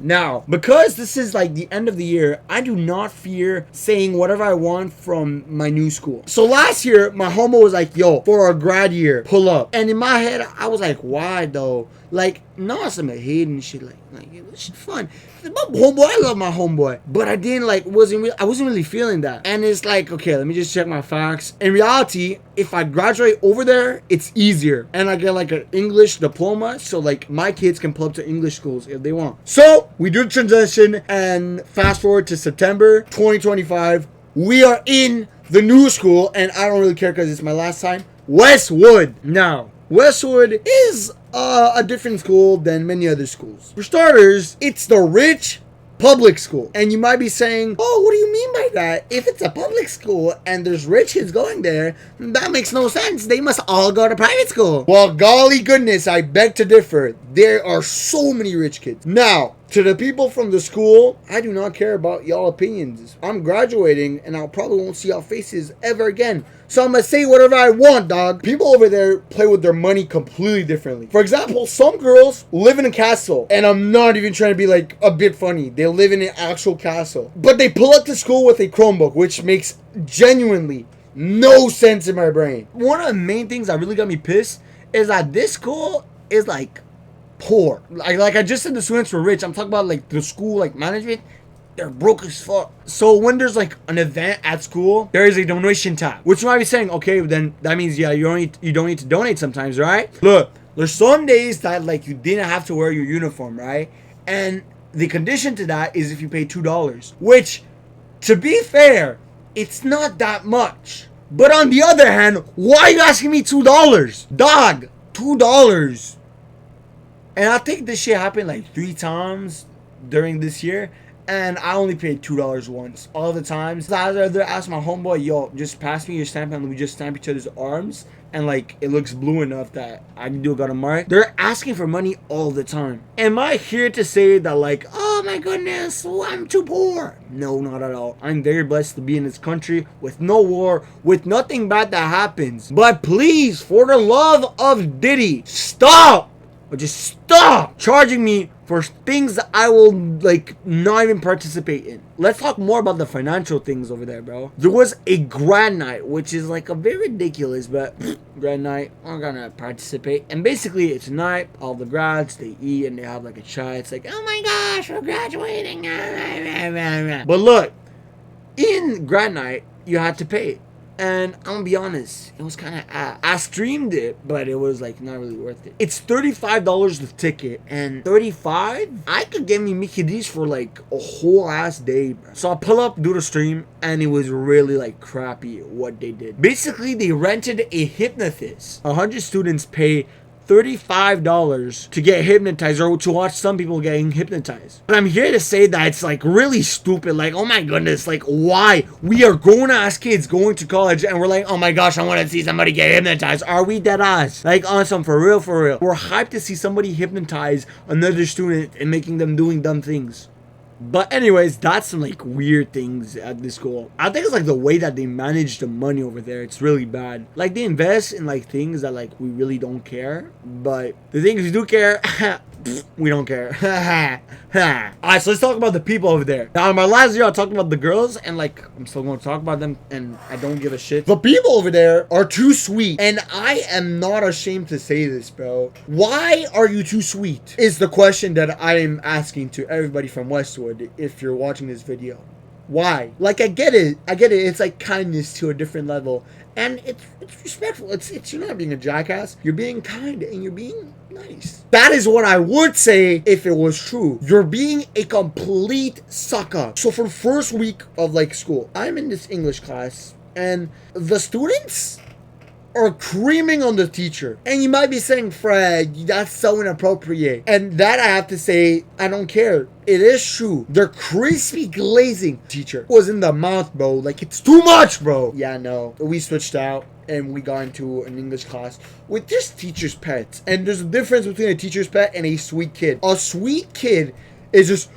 Now, because this is like the end of the year, I do not fear saying whatever I want from my new school. So last year, my homo was like, yo, for our grad year, pull up. And in my head, I was like, why though? Like, no, some hate and shit. Like it was fun. My homeboy, I love my homeboy, but I didn't like. I wasn't really feeling that. And it's like, okay, let me just check my facts. In reality, if I graduate over there, it's easier, and I get like an English diploma, so like my kids can pull up to English schools if they want. So we do the transition, and fast forward to September 2025. We are in the new school, and I don't really care because it's my last time. Westwood. Now, Westwood is a different school than many other schools. For starters, it's the rich public school. And you might be saying, oh, what do you mean by that? If it's a public school and there's rich kids going there, that makes no sense. They must all go to private school. Well, golly goodness, I beg to differ. There are so many rich kids. Now, to the people from the school, I do not care about y'all opinions. I'm graduating and I probably won't see y'all faces ever again. So I'm gonna say whatever I want, dog. People over there play with their money completely differently. For example, some girls live in a castle, and I'm not even trying to be like a bit funny. They live in an actual castle, but they pull up to school with a Chromebook, which makes genuinely no sense in my brain. One of the main things that really got me pissed is that this school is like poor. Like I just said, the students were rich. I'm talking about like the school, like management. They're broke as fuck. So when there's like an event at school, there is a donation tab, which you might be saying, okay, then that means you don't need to donate sometimes, right? Look, there's some days that like you didn't have to wear your uniform, right? And the condition to that is if you pay $2, which, to be fair, it's not that much. But on the other hand, why are you asking me $2, dog? $2. And I think this shit happened like 3 times during this year. And I only paid $2 once. All the times, I'd rather ask my homeboy, yo, just pass me your stamp and we just stamp each other's arms. And like, it looks blue enough that I can do a got mark. They're asking for money all the time. Am I here to say that like, oh my goodness, I'm too poor? No, not at all. I'm very blessed to be in this country with no war, with nothing bad that happens. But please, for the love of Diddy, stop! But just stop charging me for things that I will like not even participate in. Let's talk more about the financial things over there, bro. There was a grad night, which is like a bit ridiculous, but grad night, I'm gonna participate. And basically, it's a night, all the grads, they eat and they have like a chai. It's like, oh my gosh, we're graduating. But look, in grad night, you had to pay. And I'm gonna be honest, it was kind of I streamed it, but it was like not really worth it. It's $35 the ticket, and 35 I could get me Mickey D's for like a whole ass day, bro. So I pull up, do the stream, and it was really like crappy what they did. Basically, they rented a hypnotist. 100 students pay $35 to get hypnotized or to watch some people getting hypnotized. But I'm here to say that it's like really stupid. Like, oh my goodness, like why? We are grown ass kids going to college and we're like, oh my gosh, I want to see somebody get hypnotized. Are we dead ass? Like on some for real, for real. We're hyped to see somebody hypnotize another student and making them doing dumb things. But anyways, that's some like weird things at this school. I think it's like the way that they manage the money over there. It's really bad. Like they invest in like things that like we really don't care. But the things we do care, we don't care. Alright, so let's talk about the people over there. Now in my last video I talked about the girls and like I'm still going to talk about them and I don't give a shit. The people over there are too sweet. And I am not ashamed to say this, bro. Why are you too sweet? Is the question that I am asking to everybody from Westwood if you're watching this video. Why? Like I get it. It's like kindness to a different level. And it's respectful. It's you're not being a jackass. You're being kind and you're being nice. That is what I would say if it was true. You're being a complete sucker. So for the first week of like school, I'm in this English class and the students are creaming on the teacher. And you might be saying, Fred, that's so inappropriate. And that I have to say, I don't care. It is true. They're crispy glazing. Teacher was in the mouth, bro. Like, it's too much, bro. Yeah, no. We switched out and we got into an English class with just teacher's pets. And there's a difference between a teacher's pet and a sweet kid. A sweet kid is just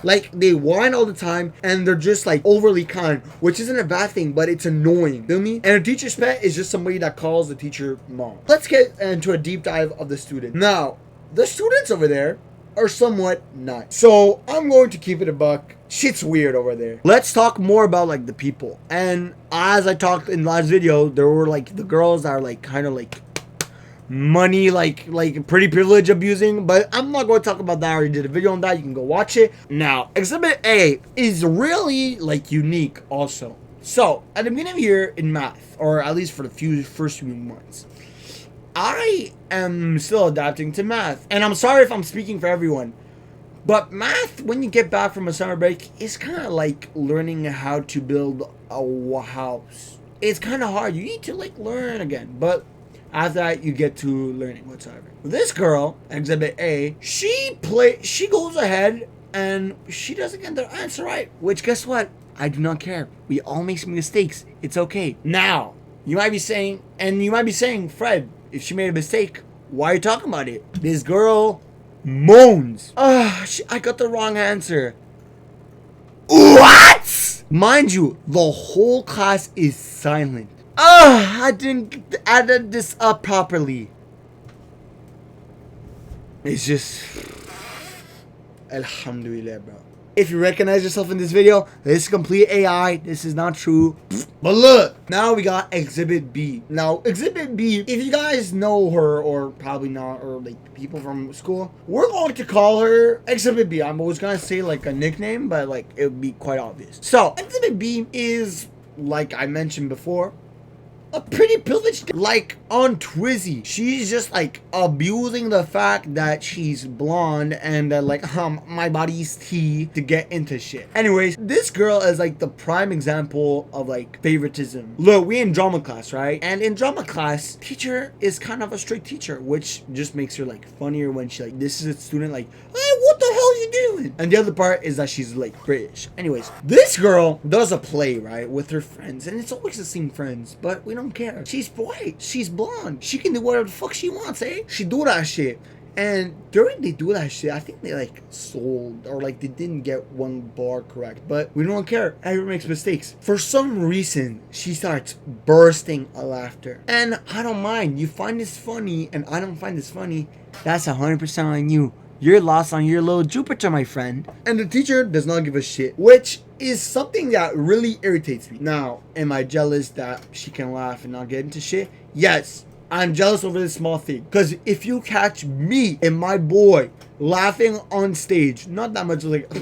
Like they whine all the time and they're just like overly kind, which isn't a bad thing, but it's annoying. Feel me? And a teacher's pet is just somebody that calls the teacher mom. Let's get into a deep dive of the student. Now, the students over there are somewhat nuts. So I'm going to keep it a buck. Shit's weird over there. Let's talk more about like the people. And as I talked in the last video, there were like the girls that are like kind of like money, like pretty privilege abusing, but I'm not going to talk about that. I already did a video on that. You can go watch it. Now, Exhibit A is really like unique also. So at the beginning of the year in math, or at least for the first few months, I am still adapting to math. And I'm sorry if I'm speaking for everyone, but math, when you get back from a summer break, is kind of like learning how to build a house. It's kind of hard. You need to like learn again. But after that, you get to learning whatsoever. This girl, Exhibit A, she goes ahead and she doesn't get the answer right. Which, guess what? I do not care. We all make mistakes. It's okay. Now, you might be saying, Fred, if she made a mistake, why are you talking about it? This girl moans. I got the wrong answer. What? Mind you, the whole class is silent. I didn't add this up properly. It's just... Alhamdulillah, bro. If you recognize yourself in this video, this is complete AI. This is not true. But look, now we got Exhibit B. Now, Exhibit B, if you guys know her, or probably not, or like people from school, we're going to call her Exhibit B. I'm always going to say like a nickname, but like it would be quite obvious. So, Exhibit B is, like I mentioned before, a pretty privileged, like on Twizzy. She's just like abusing the fact that she's blonde and that like my body's tea to get into shit. Anyways, this girl is like the prime example of like favoritism. Look, we in drama class, right? And in drama class, teacher is kind of a strict teacher, which just makes her like funnier when she like, this is a student like, hey, what the hell are you doing? And the other part is that she's like British. Anyways, this girl does a play, right, with her friends, and it's always the same friends, but we don't care. She's white. She's blonde. She can do whatever the fuck she wants, eh? She do that shit. And during they do that shit, I think they like sold or like they didn't get one bar correct. But we don't care. Everyone makes mistakes. For some reason, she starts bursting a laughter. And I don't mind. You find this funny and I don't find this funny. That's 100% on you. You're lost on your little Jupiter, my friend. And the teacher does not give a shit, which is something that really irritates me. Now, am I jealous that she can laugh and not get into shit? Yes, I'm jealous over this small thing. Because if you catch me and my boy laughing on stage, not that much like...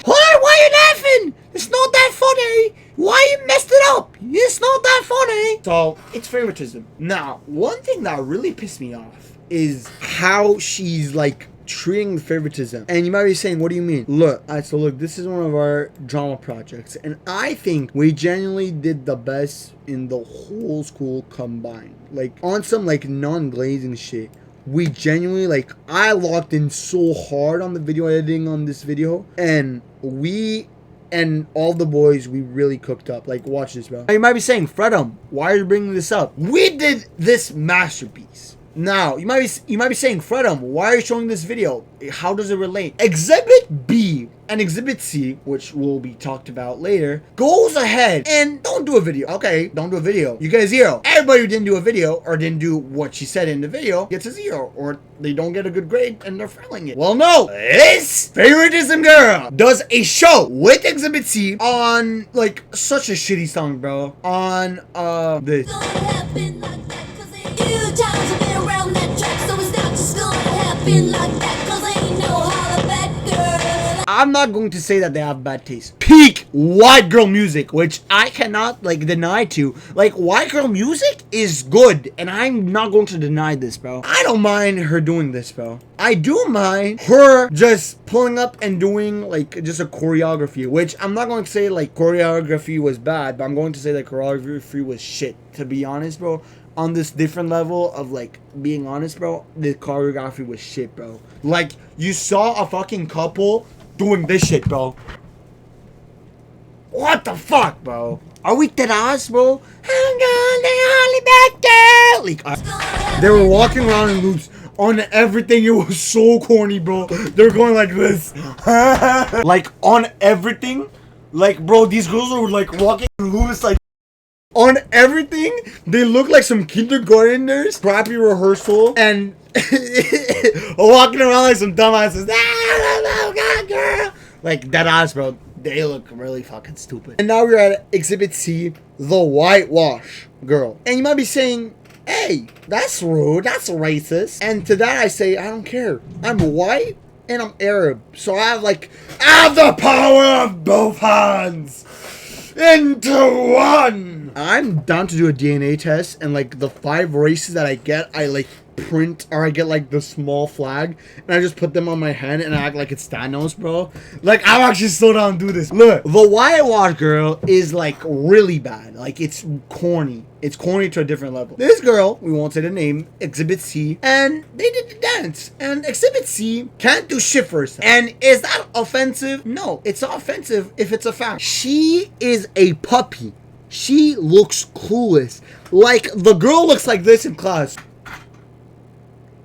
Why are you laughing? It's not that funny. Why you messed it up? It's not that funny. So, it's favoritism. Now, one thing that really pissed me off is how she's like treating favoritism. And you might be saying, what do you mean? Look, so look, this is one of our drama projects, and I think we genuinely did the best in the whole school combined. Like on some like non-glazing shit, we genuinely like, I locked in so hard on the video editing on this video, and we and all the boys, we really cooked up. Like, watch this, bro. Now, you might be saying, Fredum, why are you bringing this up? We did this masterpiece. Now, you might be saying, Fredum, why are you showing this video? How does it relate? Exhibit B and Exhibit C, which will be talked about later, goes ahead and don't do a video. Okay, don't do a video. You get a 0. Everybody who didn't do a video or didn't do what she said in the video gets a 0, or they don't get a good grade and they're failing it. Well, no. This favoritism girl does a show with Exhibit C on like such a shitty song, bro. On this. I'm not going to say that they have bad taste. Peak white girl music, which I cannot like deny to. Like, white girl music is good, and I'm not going to deny this, bro. I don't mind her doing this, bro. I do mind her just pulling up and doing like just a choreography, which I'm not going to say like choreography was bad, but I'm going to say that choreography was shit, to be honest, bro. On this different level of like being honest, bro, the choreography was shit, bro. Like, you saw a fucking couple doing this shit, bro. What the fuck, bro? Are we dead ass, bro? I'm gone, the only bad girl. Like, they were walking around in loops on everything. It was so corny, bro. They're going like this. Like, on everything. Like, bro, these girls were like walking in loops, like, on everything. They look like some kindergarteners. Crappy rehearsal. And walking around like some dumbasses. Ah, God, girl. Like, dead ass, bro. They look really fucking stupid. And now we're at Exhibit C, the whitewash girl. And you might be saying, hey, that's rude, that's racist. And to that I say, I don't care. I'm white and I'm Arab. So I have the power of both hands into one. I'm down to do a DNA test, and like the 5 races that I get, I like print, or I get like the small flag and I just put them on my hand and I act like it's Thanos, bro. Like, I'm actually so down to do this. Look, the whitewash girl is like really bad. Like, it's corny. It's corny to a different level. This girl, we won't say the name, Exhibit C, and they did the dance. And Exhibit C can't do shit for herself. And is that offensive? No, it's not offensive if it's a fact. She is a puppy. She looks clueless. Like, the girl looks like this in class.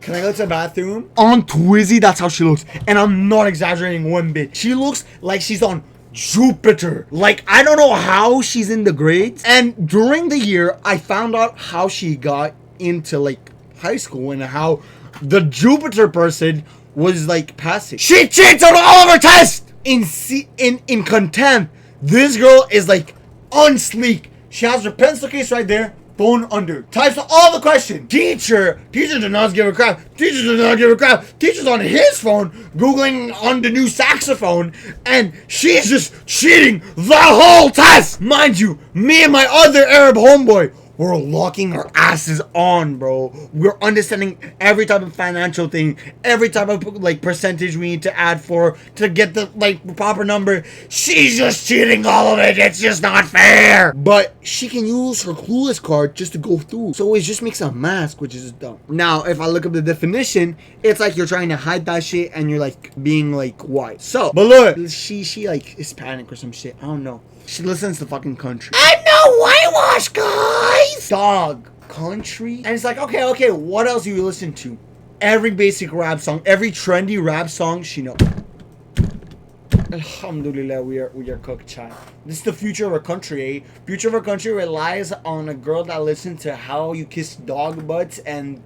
Can I go to the bathroom? On Twizzy, that's how she looks. And I'm not exaggerating one bit. She looks like she's on Jupiter. Like, I don't know how she's in the grades. And during the year, I found out how she got into, like, high school and how the Jupiter person was, like, passing. She cheats on all of her tests! In contempt, this girl is, like, unsleek. She has her pencil case right there. Phone under. Types all the question. Teacher did not give a crap. Teacher did not give a crap. Teacher's on his phone, Googling on the new saxophone, and she's just cheating the whole test. Mind you, me and my other Arab homeboy, we're locking our asses on, bro. We're understanding every type of financial thing, every type of like percentage we need to add for to get the like proper number. She's just cheating all of it. It's just not fair. But she can use her clueless card just to go through. So it just makes a mask, which is dumb. Now, if I look up the definition, it's like you're trying to hide that shit and you're like being like white. So, but look, she like Hispanic or some shit. I don't know. She listens to fucking country. I'm no whitewash, guys! Dog. Country? And it's like, okay, what else do you listen to? Every basic rap song, every trendy rap song, she knows. Alhamdulillah, we are cooked, child. This is the future of our country, eh? Future of our country relies on a girl that listens to how you kiss dog butts and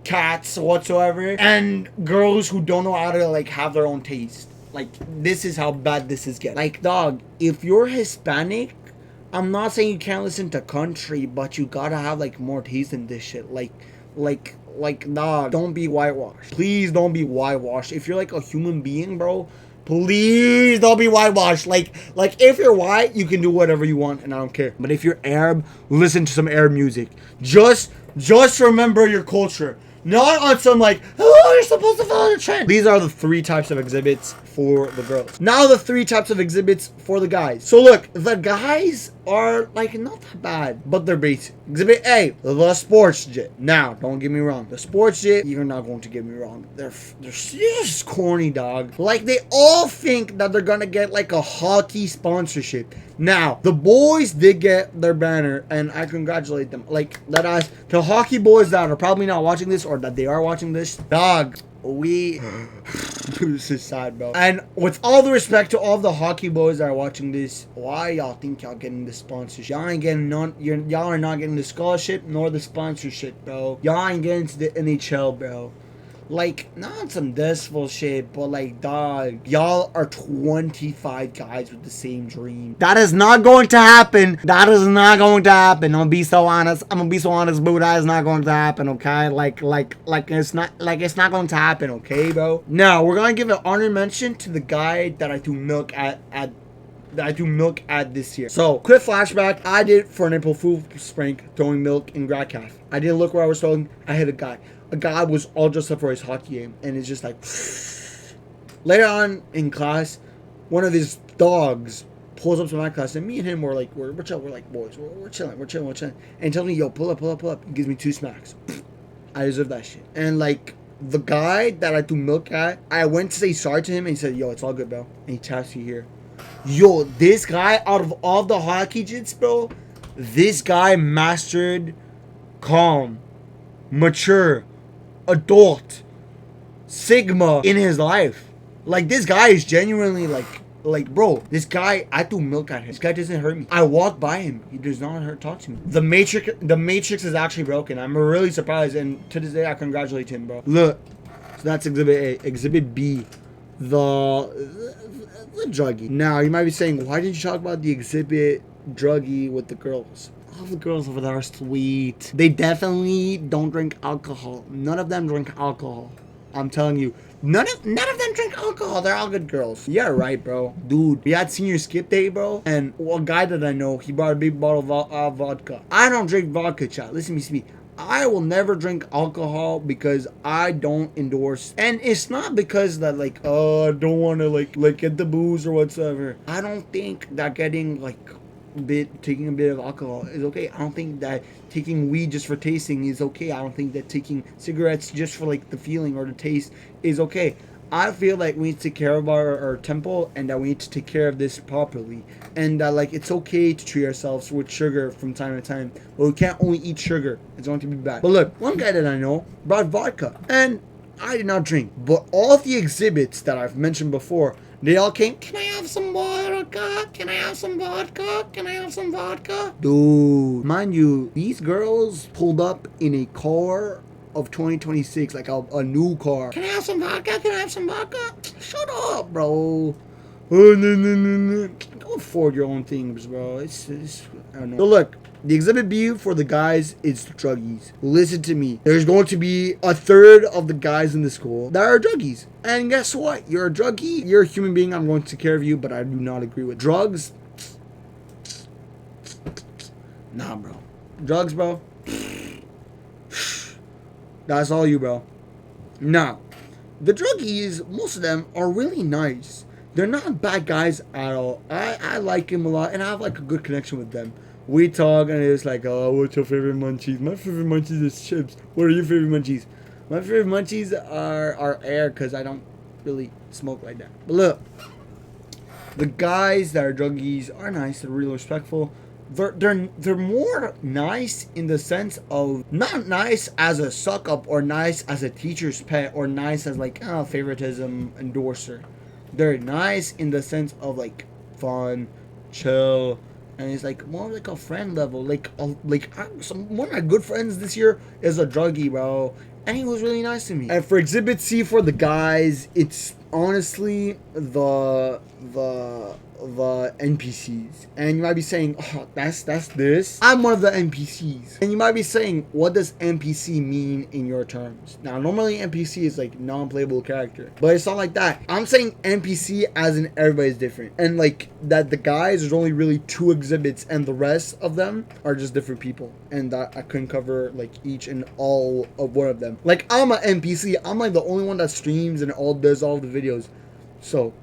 cats whatsoever, and girls who don't know how to like have their own taste. Like, this is how bad this is getting. Like, dog, if you're Hispanic, I'm not saying you can't listen to country, but you gotta have, like, more taste in this shit. Like, dog, don't be whitewashed. Please don't be whitewashed. If you're, like, a human being, bro, please don't be whitewashed. Like, if you're white, you can do whatever you want, and I don't care. But if you're Arab, listen to some Arab music. Just remember your culture. Not on some like, oh, you're supposed to follow the trend. These are the 3 types of exhibits for the girls. Now the 3 types of exhibits for the guys. So look, the guys are like not that bad, but they're basic. Exhibit A, the sports jet. Now, don't get me wrong. The sports jet, you're not going to get me wrong. They're just corny, dog. Like, they all think that they're gonna get like a hockey sponsorship. Now, the boys did get their banner, and I congratulate them. Like, that us, the hockey boys that are probably not watching this, or that they are watching this, dog, this is sad, bro. And with all the respect to all the hockey boys that are watching this, why y'all think y'all getting the sponsorship? Y'all ain't getting y'all are not getting the scholarship nor the sponsorship, bro. Y'all ain't getting to the NHL, bro. Like, not some desperate shit, but like, dog, y'all are 25 guys with the same dream. That is not going to happen. That is not going to happen. I'm gonna be so honest, boo. That is not going to happen, okay? Like it's not going to happen, okay, bro? Now, we're gonna give an honor mention to the guy that I threw milk at this year. So, quick flashback. I did for an April Fool's prank throwing milk in GradCaf. I didn't look where I was throwing. I hit a guy. A guy was all dressed up for his hockey game, and it's just like. Later on in class, one of his dogs pulls up to my class, and me and him were like, we're chilling, we're like boys, we're chilling, and he tells me, yo, pull up. He gives me 2 smacks. I deserve that shit. And like, the guy that I threw milk at, I went to say sorry to him, and he said, yo, it's all good, bro. And he taps me here. Yo, this guy, out of all the hockey jits, bro, this guy mastered calm, mature, adult, Sigma in his life. Like, this guy is genuinely bro, this guy, I threw milk at him. This guy doesn't hurt me. I walk by him. He does not talk to me. The Matrix is actually broken. I'm really surprised, and to this day, I congratulate him, bro. Look, so that's Exhibit A. Exhibit B, the druggie. Now, you might be saying, why did you talk about the exhibit druggie with the girls? All the girls over there are sweet. They definitely don't drink alcohol. None of them drink alcohol. I'm telling you, none of them drink alcohol. They're all good girls. Yeah, right, bro. Dude, we had senior skip day, bro. And a guy that I know, he brought a big bottle of vodka. I don't drink vodka, chat. Listen to me speak. I will never drink alcohol because I don't endorse. And it's not because that, like, I don't want to, like get the booze or whatsoever. I don't think that getting, like, taking a bit of alcohol is okay. I don't think that taking weed just for tasting is okay. I don't think that taking cigarettes just for, like, the feeling or the taste is okay. I feel like we need to take care of our temple, and that we need to take care of this properly, and that, like, it's okay to treat ourselves with sugar from time to time, but we can't only eat sugar. It's going to be bad. But look, one guy that I know brought vodka, and I did not drink, but all the exhibits that I've mentioned before, they all came, can I have some vodka? Can I have some vodka? Can I have some vodka? Dude, mind you, these girls pulled up in a car of 2026, like a new car. Can I have some vodka? Can I have some vodka? Shut up, bro. Oh, no. Go afford your own things, bro. It's I don't know. So look, the exhibit B for the guys is druggies. Listen to me. There's going to be a third of the guys in the school that are druggies. And guess what? You're a druggie. You're a human being. I'm going to take care of you, but I do not agree with drugs. Nah, bro. Drugs, bro. That's all you, bro. Now, the druggies, most of them are really nice. They're not bad guys at all. I like them a lot, and I have, like, a good connection with them. We talk, and it's like, oh, what's your favorite munchies? My favorite munchies is chips. What are your favorite munchies? My favorite munchies are air, because I don't really smoke like that. But look, the guys that are druggies are nice. They're really respectful. They're more nice in the sense of not nice as a suck up or nice as a teacher's pet or nice as, like, favoritism endorser. They're nice in the sense of, like, fun, chill, and it's like more like a friend level. One of my good friends this year is a druggie, bro, and he was really nice to me. And for Exhibit C for the guys, it's honestly the NPCs. And you might be saying, oh, that's this. I'm one of the NPCs. And you might be saying, what does NPC mean in your terms? Now, normally NPC is like non-playable character, but it's not like that. I'm saying NPC as in everybody's different. And like that the guys, there's only really 2 exhibits and the rest of them are just different people. And that I couldn't cover like each and all of one of them. Like, I'm an NPC. I'm like the only one that streams and does all the videos. So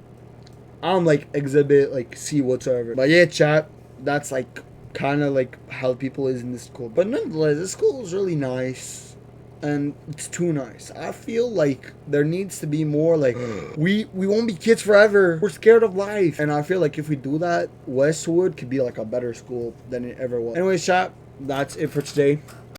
I'm like exhibit like C whatsoever. But yeah, chat, that's like kind of like how people is in this school. But nonetheless, this school is really nice, and it's too nice. I feel like there needs to be more like we won't be kids forever. We're scared of life, and I feel like if we do that, Westwood could be like a better school than it ever was. Anyways, chat, that's it for today.